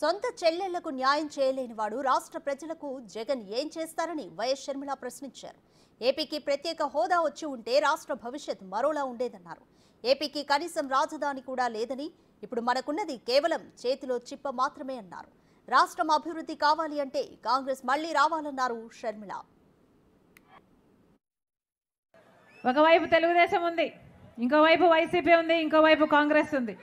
సొంత చెల్లెళ్లకు న్యాయం చేయలేని వాడు రాష్ట్ర ప్రజలకు జగన్ ఏం చేస్తారని వైఎస్ షర్మిల ప్రశ్నించారు. ఏపీకి ప్రత్యేక హోదా వచ్చి ఉంటే రాష్ట్ర భవిష్యత్ మరోలా ఉండేదన్నారు. ఏపీకి కనీసం రాజధాని కూడా లేదని, ఇప్పుడు మనకున్నది కేవలం చేతిలో చిప్ప మాత్రమే అన్నారు. రాష్ట్రం అభివృద్ధి కావాలి అంటే కాంగ్రెస్ మళ్లీ రావాలన్నారు షర్మిల. ఒకవైపు తెలుగుదేశం ఉంది, ఇంకోవైపు వైసీపీ ఉంది, ఇంకోవైపు కాంగ్రెస్ ఉంది.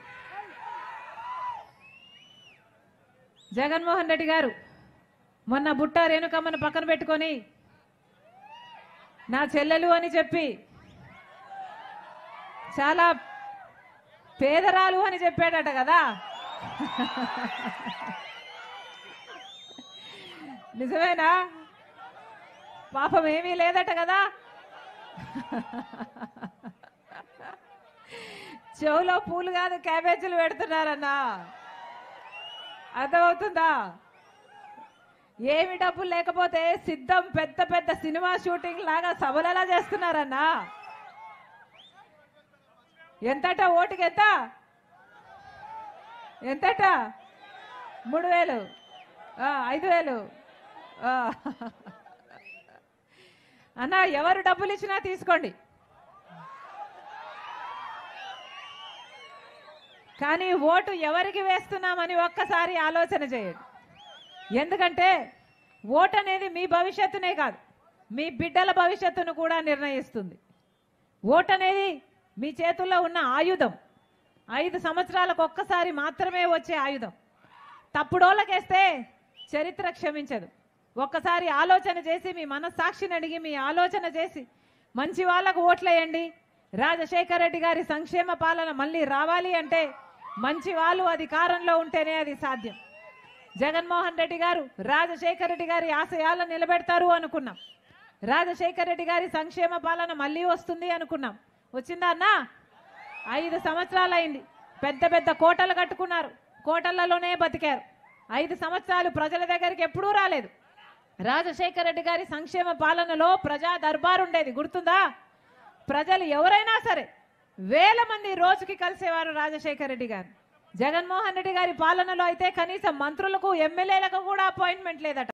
జగన్మోహన్ రెడ్డి గారు మొన్న బుట్ట రేణుకమ్మను పక్కన పెట్టుకొని నా చెల్లెలు అని చెప్పి చాలా పేదరాలు అని చెప్పాడట కదా. నిజమేనా? పాపం ఏమీ లేదట కదా. చెవులో పూలు కాదు క్యాబేజీలు పెడుతున్నారన్నా. అర్థమవుతుందా? ఏమి డబ్బులు లేకపోతే సిద్ధం పెద్ద పెద్ద సినిమా షూటింగ్ లాగా సభలలా చేస్తున్నారన్నా. ఎంతట ఓటుకి ఎంతట 3000 5000 అన్నా. ఎవరు డబ్బులు ఇచ్చినా తీసుకోండి, కానీ ఓటు ఎవరికి వేస్తున్నామని ఒక్కసారి ఆలోచన చేయండి. ఎందుకంటే ఓటు అనేది మీ భవిష్యత్తునే కాదు, మీ బిడ్డల భవిష్యత్తును కూడా నిర్ణయిస్తుంది. ఓటు అనేది మీ చేతుల్లో ఉన్న ఆయుధం. 5 సంవత్సరాలకు ఒక్కసారి మాత్రమే వచ్చే ఆయుధం. తప్పుడోళ్ళకేస్తే చరిత్ర క్షమించదు. ఒక్కసారి ఆలోచన చేసి, మీ మనస్సాక్షిని అడిగి, మీ ఆలోచన చేసి మంచి వాళ్ళకు ఓట్లేయండి. రాజశేఖర రెడ్డి గారి సంక్షేమ పాలన మళ్ళీ రావాలి అంటే మంచి వాళ్ళు అధికారంలో ఉంటేనే అది సాధ్యం. జగన్మోహన్ రెడ్డి గారు రాజశేఖర రెడ్డి గారి ఆశయాలను నిలబెడతారు అనుకున్నాం. రాజశేఖర రెడ్డి గారి సంక్షేమ పాలన మళ్ళీ వస్తుంది అనుకున్నాం. వచ్చిందా అన్నా? 5 సంవత్సరాలు అయింది. పెద్ద పెద్ద కోటలు కట్టుకున్నారు, కోటలలోనే బతికారు. 5 సంవత్సరాలు ప్రజల దగ్గరికి ఎప్పుడూ రాలేదు. రాజశేఖర రెడ్డి గారి సంక్షేమ పాలనలో ప్రజా దర్బారు ఉండేది, గుర్తుందా? ప్రజలు ఎవరైనా సరే వేల మంది రోజుకి కలిసేవారు రాజశేఖర రెడ్డి గారు. జగన్మోహన్ రెడ్డి గారి పాలనలో అయితే కనీసం మంత్రులకు ఎమ్మెల్యేలకు కూడా అపాయింట్మెంట్ లేదట.